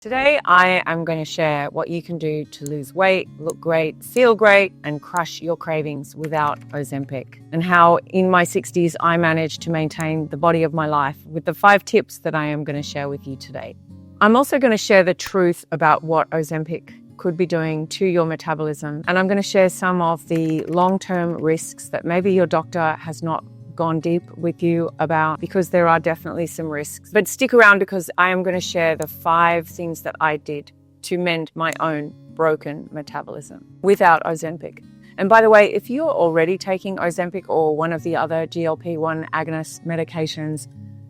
Today, I am going to share what you can do to lose weight, look great, feel great, and crush your cravings without Ozempic, and how in my 60s I managed to maintain the body of my life with the 5 tips that I am going to share with you today. I'm also going to share the truth about what Ozempic could be doing to your metabolism, and I'm going to share some of the long-term risks that maybe your doctor has not gone deep with you about, because there are definitely some risks. But stick around, because I am going to share the 5 things that I did to mend my own broken metabolism without Ozempic. And by the way, if you're already taking Ozempic or one of the other GLP-1 agonist medications,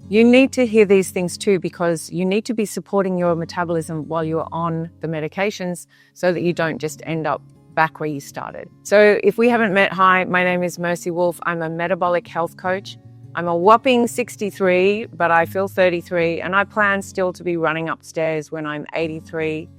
you need to hear these things too, because you need to be supporting your metabolism while you're on the medications so that you don't just end up back where you started. So if we haven't met, hi, my name is Mercy Wolf. I'm a metabolic health coach. I'm a whopping 63, but I feel 33, and I plan still to be running upstairs when I'm 83,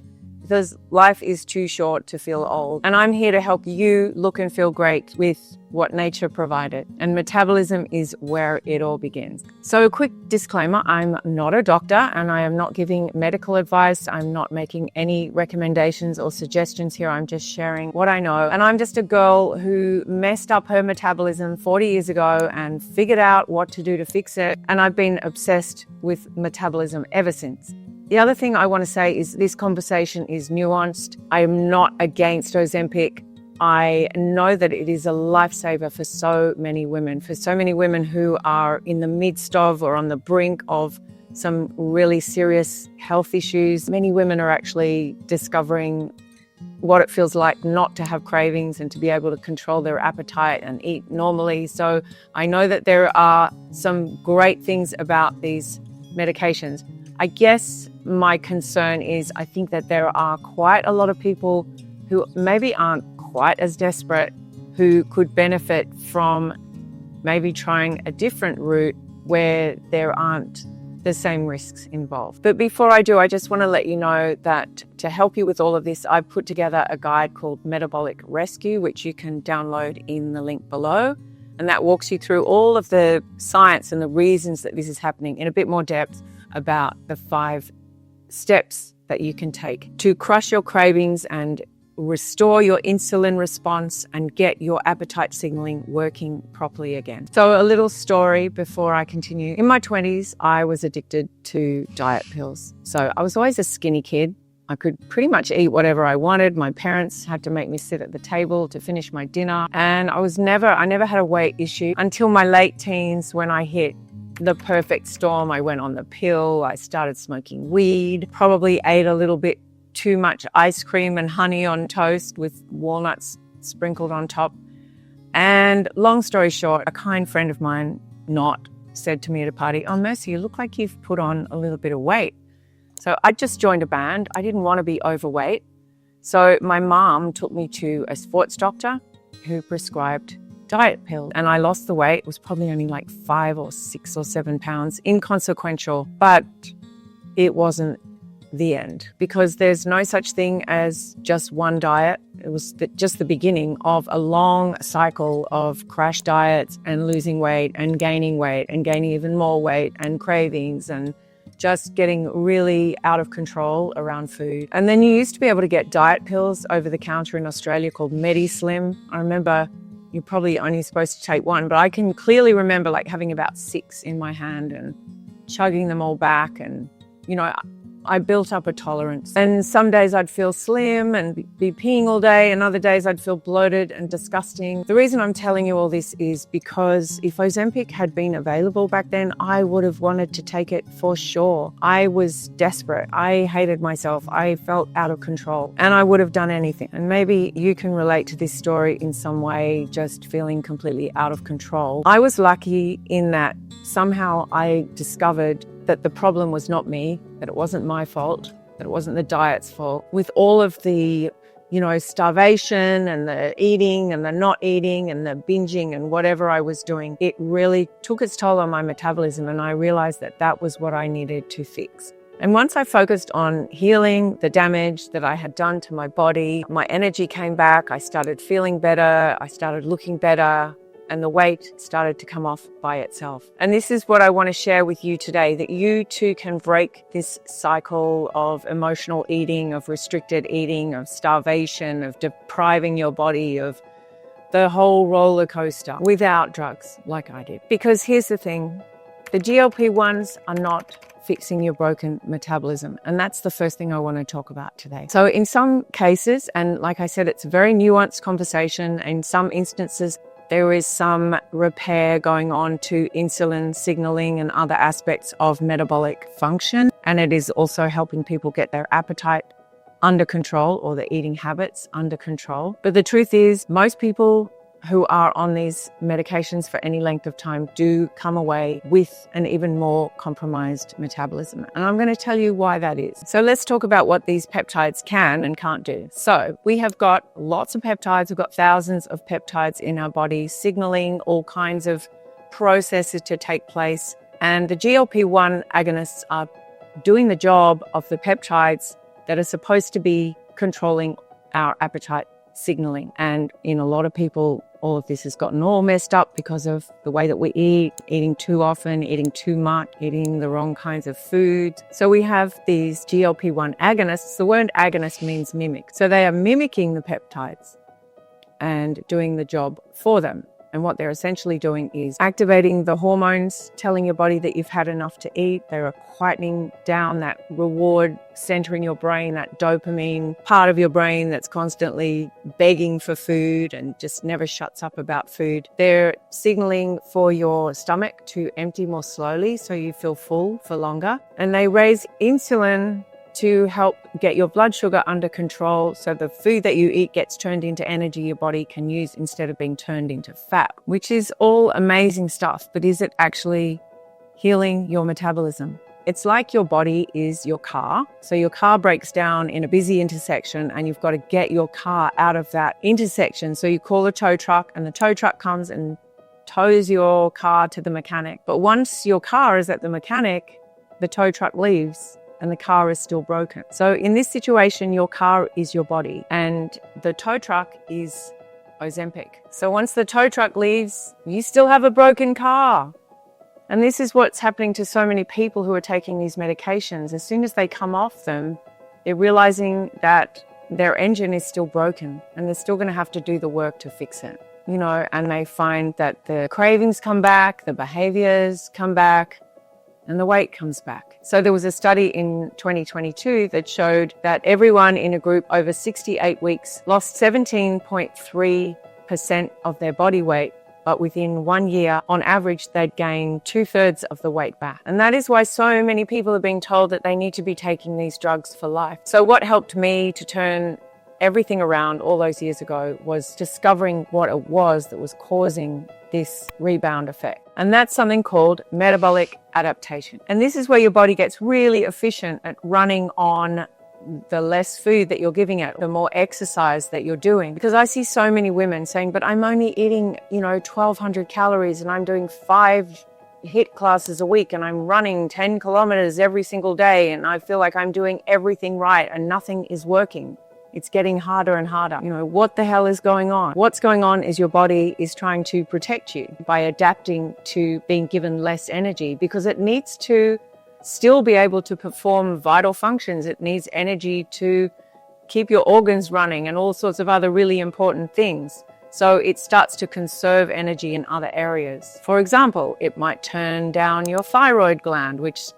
because life is too short to feel old. And I'm here to help you look and feel great with what nature provided. And metabolism is where it all begins. So a quick disclaimer, I'm not a doctor and I am not giving medical advice. I'm not making any recommendations or suggestions here. I'm just sharing what I know. And I'm just a girl who messed up her metabolism 40 years ago and figured out what to do to fix it. And I've been obsessed with metabolism ever since. The other thing I want to say is this conversation is nuanced. I am not against Ozempic. I know that it is a lifesaver for so many women who are in the midst of or on the brink of some really serious health issues. Many women are actually discovering what it feels like not to have cravings and to be able to control their appetite and eat normally. So I know that there are some great things about these medications. I guess my concern is I think that there are quite a lot of people who maybe aren't quite as desperate, who could benefit from maybe trying a different route where there aren't the same risks involved. But before I do, I just want to let you know that to help you with all of this, I've put together a guide called Metabolic Rescue, which you can download in the link below. And that walks you through all of the science and the reasons that this is happening in a bit more depth about the 5 steps that you can take to crush your cravings and restore your insulin response and get your appetite signaling working properly again. So a little story before I continue. In my 20s, I was addicted to diet pills. So I was always a skinny kid. I could pretty much eat whatever I wanted. My parents had to make me sit at the table to finish my dinner. And I never had a weight issue until my late teens, when I hit the perfect storm. I went on the pill. I started smoking weed, probably ate a little bit too much ice cream and honey on toast with walnuts sprinkled on top. And long story short, a kind friend of mine, said to me at a party, "Oh, Mercy, you look like you've put on a little bit of weight." So I just joined a band. I didn't want to be overweight. So my mom took me to a sports doctor who prescribed diet pills, and I lost the weight. It was probably only like 5 or 6 or 7 pounds, inconsequential, but it wasn't the end, because there's no such thing as just one diet. It was just the beginning of a long cycle of crash diets and losing weight and gaining even more weight and cravings and just getting really out of control around food. And then you used to be able to get diet pills over the counter in Australia called Slim. I remember you're probably only supposed to take 1, but I can clearly remember like having about 6 in my hand and chugging them all back. And, I built up a tolerance. And some days I'd feel slim and be peeing all day, and other days I'd feel bloated and disgusting. The reason I'm telling you all this is because if Ozempic had been available back then, I would have wanted to take it for sure. I was desperate. I hated myself. I felt out of control, and I would have done anything. And maybe you can relate to this story in some way, just feeling completely out of control. I was lucky in that somehow I discovered that the problem was not me, that it wasn't my fault, that it wasn't the diet's fault. With all of the, starvation and the eating and the not eating and the binging and whatever I was doing, it really took its toll on my metabolism, and I realized that that was what I needed to fix. And once I focused on healing the damage that I had done to my body, my energy came back, I started feeling better, I started looking better, and the weight started to come off by itself. And this is what I want to share with you today, that you too can break this cycle of emotional eating, of restricted eating, of starvation, of depriving your body of the whole roller coaster without drugs like I did. Because here's the thing, the GLP-1s are not fixing your broken metabolism. And that's the first thing I want to talk about today. So in some cases, and like I said, it's a very nuanced conversation. In some instances, there is some repair going on to insulin signaling and other aspects of metabolic function. And it is also helping people get their appetite under control or their eating habits under control. But the truth is, most people who are on these medications for any length of time do come away with an even more compromised metabolism. And I'm going to tell you why that is. So let's talk about what these peptides can and can't do. So we have got lots of peptides. We've got thousands of peptides in our body signaling all kinds of processes to take place. And the GLP-1 agonists are doing the job of the peptides that are supposed to be controlling our appetite signaling. And in a lot of people, all of this has gotten all messed up because of the way that we eat, eating too often, eating too much, eating the wrong kinds of food. So we have these GLP-1 agonists. The word agonist means mimic. So they are mimicking the peptides and doing the job for them. And what they're essentially doing is activating the hormones, telling your body that you've had enough to eat. They're quietening down that reward center in your brain, that dopamine part of your brain that's constantly begging for food and just never shuts up about food. They're signaling for your stomach to empty more slowly so you feel full for longer. And they raise insulin to help get your blood sugar under control so the food that you eat gets turned into energy your body can use instead of being turned into fat, which is all amazing stuff. But is it actually healing your metabolism? It's like your body is your car. So your car breaks down in a busy intersection and you've got to get your car out of that intersection. So you call a tow truck and the tow truck comes and tows your car to the mechanic. But once your car is at the mechanic, the tow truck leaves and the car is still broken. So in this situation, your car is your body and the tow truck is Ozempic. So once the tow truck leaves, you still have a broken car. And this is what's happening to so many people who are taking these medications. As soon as they come off them, they're realizing that their engine is still broken and they're still going to have to do the work to fix it. And they find that the cravings come back, the behaviors come back, and the weight comes back. So there was a study in 2022 that showed that everyone in a group over 68 weeks lost 17.3% of their body weight, but within 1 year, on average, they'd gain 2/3 of the weight back. And that is why so many people are being told that they need to be taking these drugs for life. So what helped me to turn everything around all those years ago was discovering what it was that was causing this rebound effect. And that's something called metabolic adaptation. And this is where your body gets really efficient at running on the less food that you're giving it, the more exercise that you're doing. Because I see so many women saying, but I'm only eating, 1,200 calories and I'm doing 5 HIIT classes a week and I'm running 10 kilometers every single day and I feel like I'm doing everything right and nothing is working. It's getting harder and harder. What the hell is going on? What's going on is your body is trying to protect you by adapting to being given less energy because it needs to still be able to perform vital functions. It needs energy to keep your organs running and all sorts of other really important things. So it starts to conserve energy in other areas. For example, it might turn down your thyroid gland, which,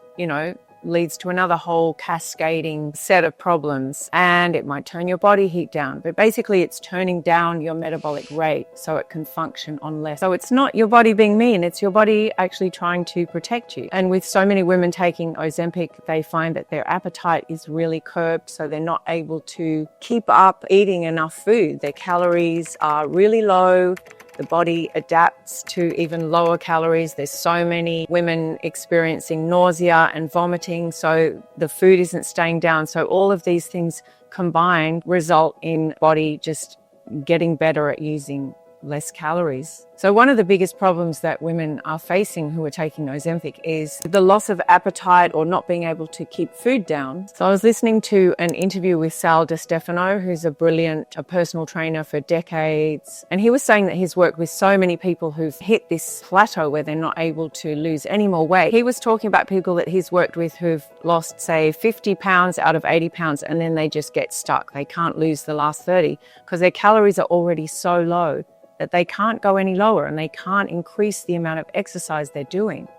leads to another whole cascading set of problems, and it might turn your body heat down. But basically it's turning down your metabolic rate so it can function on less. So it's not your body being mean, it's your body actually trying to protect you. And with so many women taking Ozempic, they find that their appetite is really curbed, so they're not able to keep up eating enough food. Their calories are really low. The body adapts to even lower calories. There's so many women experiencing nausea and vomiting, so the food isn't staying down. So all of these things combined result in body just getting better at using less calories. So one of the biggest problems that women are facing who are taking Ozempic is the loss of appetite or not being able to keep food down. So I was listening to an interview with Stefano, who's a personal trainer for decades. And he was saying that he's worked with so many people who've hit this plateau where they're not able to lose any more weight. He was talking about people that he's worked with who've lost, say, 50 pounds out of 80 pounds, and then they just get stuck. They can't lose the last 30 because their calories are already so low that they can't go any lower and they can't increase the amount of exercise they're doing.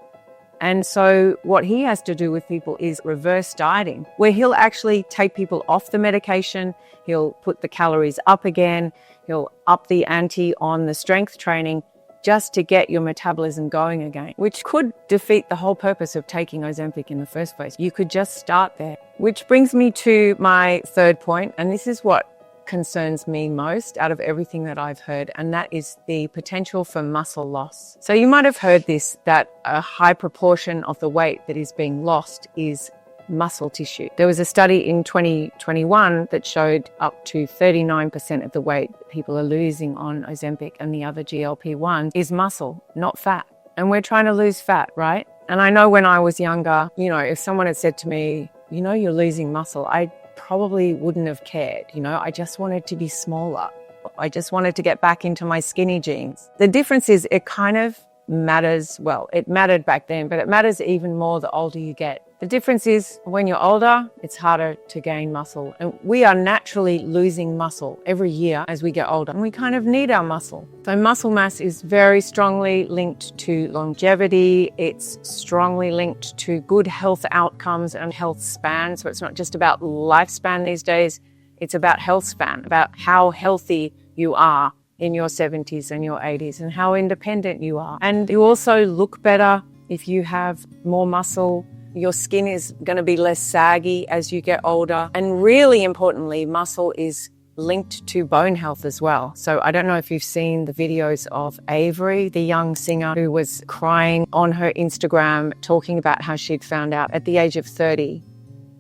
And so what he has to do with people is reverse dieting, where he'll actually take people off the medication, he'll put the calories up again, he'll up the ante on the strength training just to get your metabolism going again, which could defeat the whole purpose of taking Ozempic in the first place. You could just start there. Which brings me to my third point, and this is what concerns me most out of everything that I've heard, and that is the potential for muscle loss. So you might have heard this, that a high proportion of the weight that is being lost is muscle tissue. There was a study in 2021 that showed up to 39% of the weight that people are losing on Ozempic and the other GLP-1 is muscle, not fat. And we're trying to lose fat, right? And I know when I was younger, if someone had said to me, you're losing muscle, I probably wouldn't have cared. I just wanted to be smaller. I just wanted to get back into my skinny jeans. The difference is it kind of matters. Well, it mattered back then, but it matters even more the older you get. The difference is when you're older, it's harder to gain muscle. And we are naturally losing muscle every year as we get older. And we kind of need our muscle. So muscle mass is very strongly linked to longevity. It's strongly linked to good health outcomes and health span. So it's not just about lifespan these days. It's about health span, about how healthy you are in your 70s and your 80s and how independent you are. And you also look better if you have more muscle. Your skin is going to be less saggy as you get older. And really importantly, muscle is linked to bone health as well. So I don't know if you've seen the videos of Avery, the young singer who was crying on her Instagram, talking about how she'd found out at the age of 30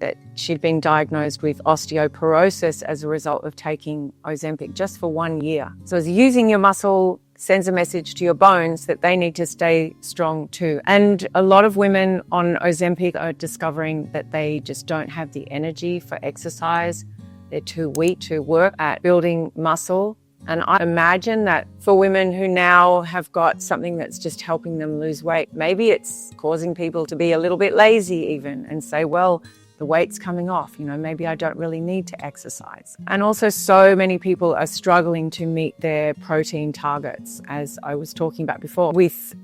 that she'd been diagnosed with osteoporosis as a result of taking Ozempic just for 1 year. So as using your muscle sends a message to your bones that they need to stay strong too. And a lot of women on Ozempic are discovering that they just don't have the energy for exercise. They're too weak to work at building muscle. And I imagine that for women who now have got something that's just helping them lose weight, maybe it's causing people to be a little bit lazy even and say, well, the weight's coming off, maybe I don't really need to exercise. And also so many people are struggling to meet their protein targets, as I was talking about before. With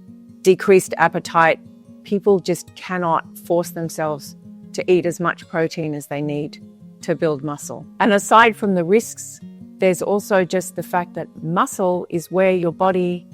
decreased appetite, people just cannot force themselves to eat as much protein as they need to build muscle. And aside from the risks, there's also just the fact that muscle is where your body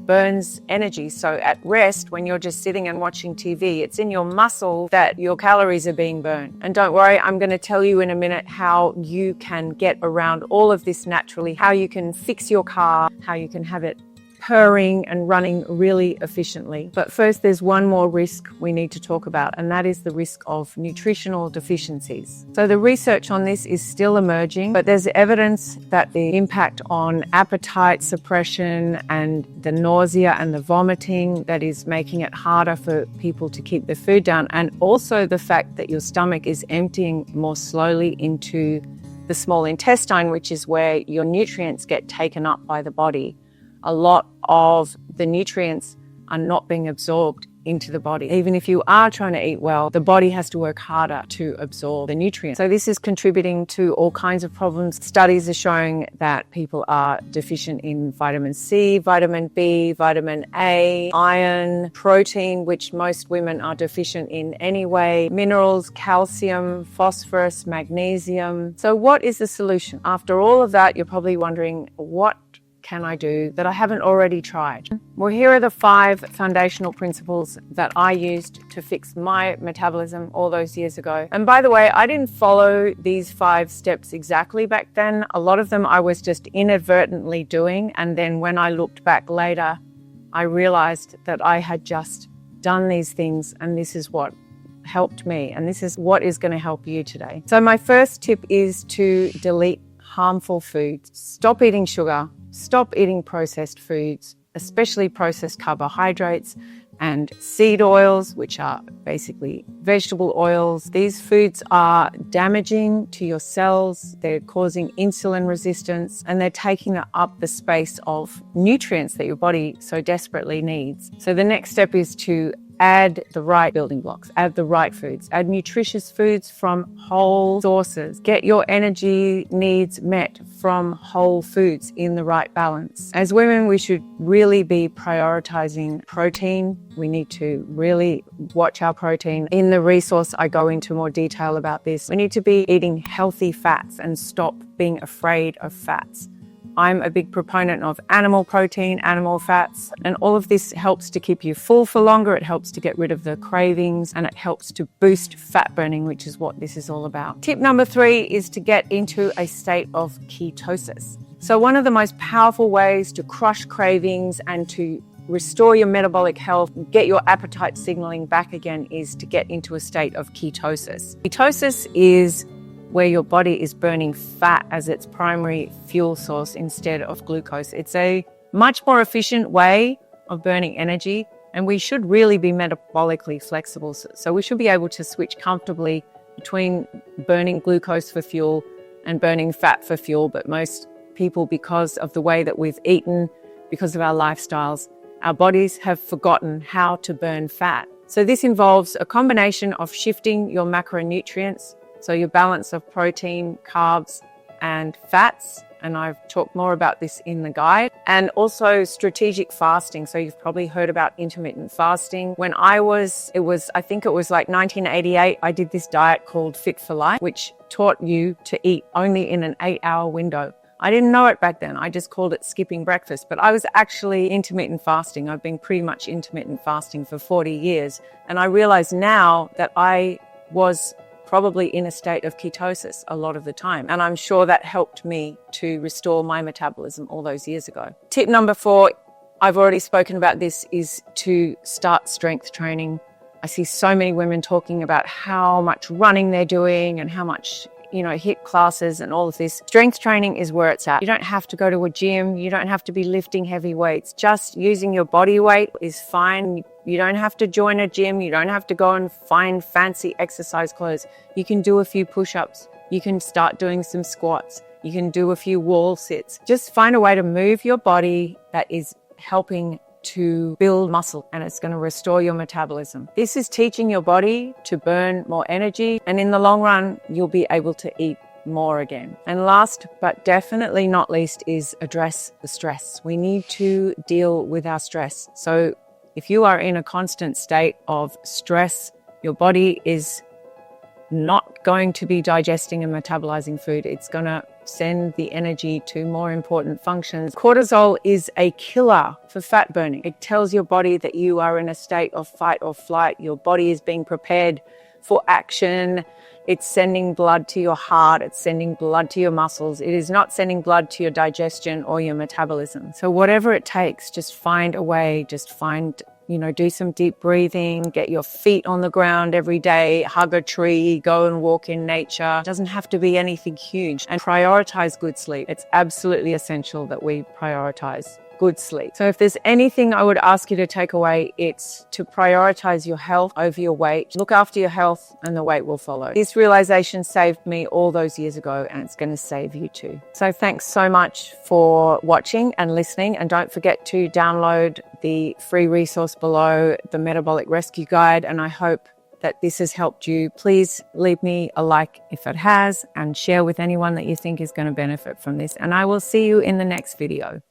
burns energy. So at rest, when you're just sitting and watching TV, it's in your muscle that your calories are being burned. And don't worry, I'm going to tell you in a minute how you can get around all of this naturally, how you can fix your car, how you can have it purring and running really efficiently. But first, there's one more risk we need to talk about, and that is the risk of nutritional deficiencies. So the research on this is still emerging, but there's evidence that the impact on appetite suppression and the nausea and the vomiting that is making it harder for people to keep their food down, and also the fact that your stomach is emptying more slowly into the small intestine, which is where your nutrients get taken up by the body. A lot of the nutrients are not being absorbed into the body. Even if you are trying to eat well, the body has to work harder to absorb the nutrients. So this is contributing to all kinds of problems. Studies are showing that people are deficient in vitamin C, vitamin B, vitamin A, iron, protein, which most women are deficient in anyway, minerals, calcium, phosphorus, magnesium. So what is the solution? After all of that, you're probably wondering, what can I do that I haven't already tried? Well, here are the 5 foundational principles that I used to fix my metabolism all those years ago. And by the way, I didn't follow these 5 steps exactly back then. A lot of them I was just inadvertently doing. And then when I looked back later, I realized that I had just done these things, and this is what helped me. And this is what is going to help you today. So my first tip is to delete harmful foods. Stop eating sugar. Stop eating processed foods, especially processed carbohydrates and seed oils, which are basically vegetable oils. These foods are damaging to your cells. They're causing insulin resistance, and they're taking up the space of nutrients that your body so desperately needs. So the next step is to add the right building blocks, add the right foods, add nutritious foods from whole sources. Get your energy needs met from whole foods in the right balance. As women, we should really be prioritizing protein. We need to really watch our protein. In the resource, I go into more detail about this. We need to be eating healthy fats and stop being afraid of fats. I'm a big proponent of animal protein, animal fats, and all of this helps to keep you full for longer. It helps to get rid of the cravings, and it helps to boost fat burning, which is what this is all about. Tip number 3 is to get into a state of ketosis. So one of the most powerful ways to crush cravings and to restore your metabolic health, get your appetite signaling back again, is to get into a state of ketosis. Ketosis is where your body is burning fat as its primary fuel source instead of glucose. It's a much more efficient way of burning energy, and we should really be metabolically flexible. So we should be able to switch comfortably between burning glucose for fuel and burning fat for fuel. But most people, because of the way that we've eaten, because of our lifestyles, our bodies have forgotten how to burn fat. So this involves a combination of shifting your macronutrients, so your balance of protein, carbs, and fats. And I've talked more about this in the guide. And also strategic fasting. So you've probably heard about intermittent fasting. When I think it was like 1988, I did this diet called Fit for Life, which taught you to eat only in an 8-hour window. I didn't know it back then. I just called it skipping breakfast, but I was actually intermittent fasting. I've been pretty much intermittent fasting for 40 years. And I realize now that I was probably in a state of ketosis a lot of the time. And I'm sure that helped me to restore my metabolism all those years ago. Tip number 4, I've already spoken about this, is to start strength training. I see so many women talking about how much running they're doing and how much, HIIT classes and all of this. Strength training is where it's at. You don't have to go to a gym. You don't have to be lifting heavy weights. Just using your body weight is fine. You don't have to join a gym. You don't have to go and find fancy exercise clothes. You can do a few push-ups. You can start doing some squats. You can do a few wall sits. Just find a way to move your body that is helping to build muscle, and it's going to restore your metabolism. This is teaching your body to burn more energy, and in the long run, you'll be able to eat more again. And last but definitely not least is address the stress. We need to deal with our stress. So if you are in a constant state of stress, your body is not going to be digesting and metabolizing food. It's going to send the energy to more important functions. Cortisol is a killer for fat burning. It tells your body that you are in a state of fight or flight. Your body is being prepared for action. It's sending blood to your heart. It's sending blood to your muscles. It is not sending blood to your digestion or your metabolism. So whatever it takes, just find a way, do some deep breathing, get your feet on the ground every day, hug a tree, go and walk in nature. It doesn't have to be anything huge. And prioritize good sleep. It's absolutely essential that we prioritize good sleep. So if there's anything I would ask you to take away, it's to prioritize your health over your weight. Look after your health and the weight will follow. This realization saved me all those years ago, and it's going to save you too. So thanks so much for watching and listening. And don't forget to download the free resource below, the Metabolic Rescue Guide. And I hope that this has helped you. Please leave me a like if it has, and share with anyone that you think is going to benefit from this. And I will see you in the next video.